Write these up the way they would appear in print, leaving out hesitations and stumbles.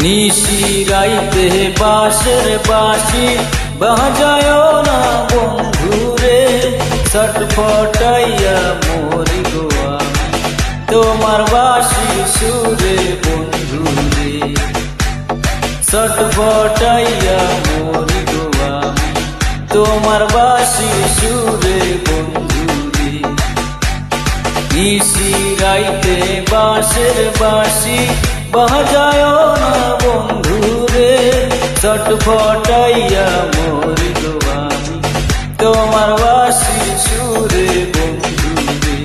নিশিরাইতে বাঁশের বাঁশি বাজায়ো না বন্ধুরে, ছটফটাইয়া মরি গো আমি তোমার বাঁশি সুরে বন্ধুরে, ছটফটাইয়া মরি গো আমি তোমার বাঁশি সুরে বন্ধুরে। নিশিরাইতে বাঁশের বাঁশি বাজায়ো না বন্ধুরে, ছটফটাইয়া মরি গো আমি তোমার বাঁশি সুরে বন্ধুরে,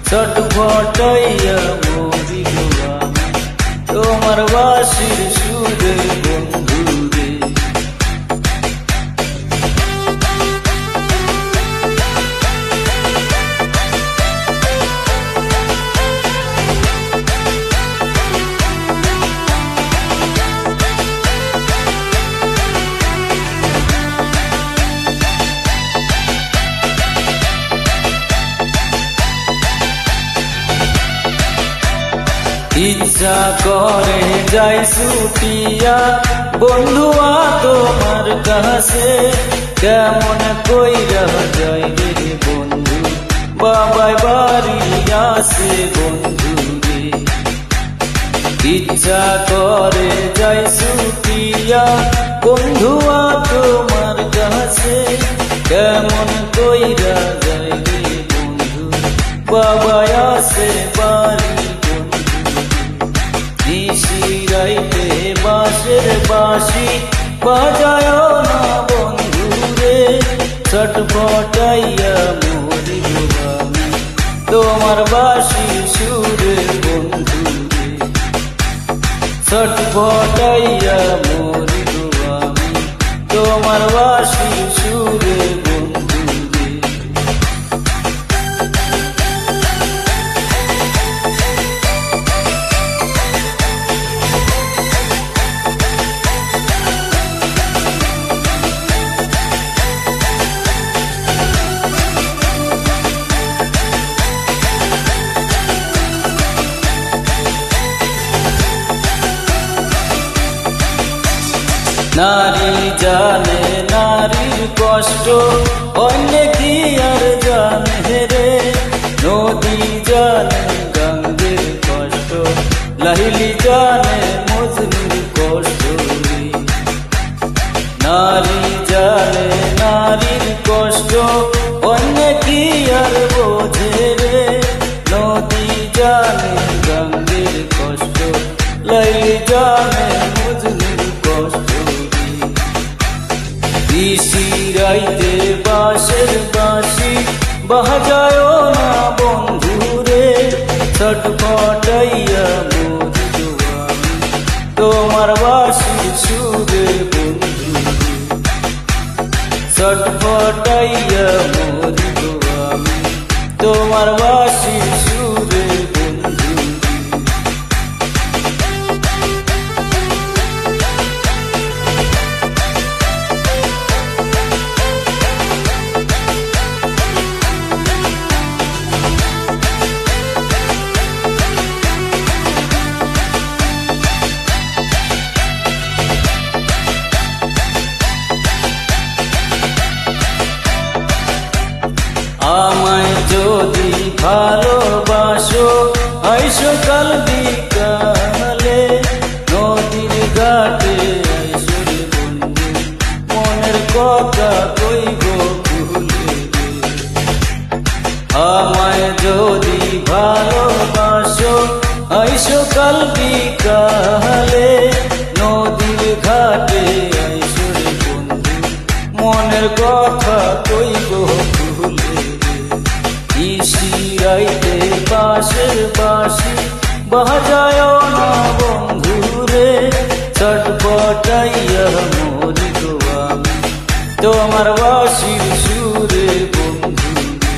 ছটফটাইয়া মরি গো আমি তোমার বাঁশির সুরে বন্ধুরে। ইচ্ছা করে যাই ছুটিয়া বন্ধুয়া তোমার কাছে, কেমন কইরা যাই রে বন্ধু বাবাই বাড়ি আসে বন্ধুরে। ইচ্ছা করে যাই ছুটিয়া বন্ধুয়া তোমার কাছে, কেমন কইরা যাই রে বন্ধু বাবাই আসে বাড়ি। নিশিরাইতে বাঁশের বাঁশি বাজায়ো না বন্ধুরে, ছটফটাইয়া মরি গো আমি তোমার বাঁশি সুরে বন্ধুরে, ছটফটাইয়া মরি গো আমি তোমার বাঁশি সুরে বন্ধুরে। নারী জানে নারীর কষ্ট, অন্য কি আর জানে রে, নদী জানে গঙ্গের কষ্ট, লাহিলি জানে মজনুর কষ্ট রে। নারী জানে নারীর কষ্ট, অন্য কি আর বোঝে রে, নদী জানে গঙ্গের কষ্ট, লাহিলি জানে মজনুর কষ্ট। নিশিরাইতে বাঁশের বাঁশি বাজায়ো না বন্ধুরে, ছটফটাইয়া মরি গো আমি তোমার বাঁশি সুরে বন্ধুরে, ছটফটাইয়া মরি গো আমি তোমার বাঁশি সুরে বন্ধুরে। আমায় যদি ভালোবাসো আইসো কাল বিকালে, নদীর ঘাটে আইসো রে বন্ধু মনের কথা কইব ভুলে। আমায় যদি ভালোবাসো আইসো কাল বিকালে, নদীর ঘাটে আইসো রে বন্ধু মনের কথা কইব ভুলে। নিশিরাইতে বাঁশের বাঁশি বাজায়ো না বন্ধুরে, ছটফটাইয়া মরি গো আমি তোমার বাঁশির সুরে বন্ধুরে।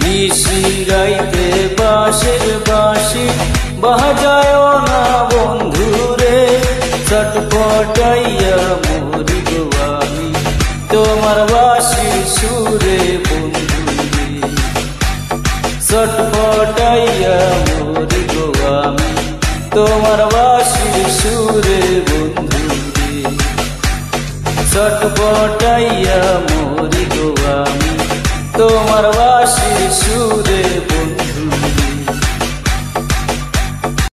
নিশিরাইতে বাঁশের বাঁশি বাজায়ো না বন্ধুরে, ছটফটাইয়া মরি গো আমি তোমার বাঁশির সুরে বন্ধুরে, ছটফটাইয়া মরি গো আমি তোমার বাঁশির সুরে বন্ধু রে ছটপটাইয়া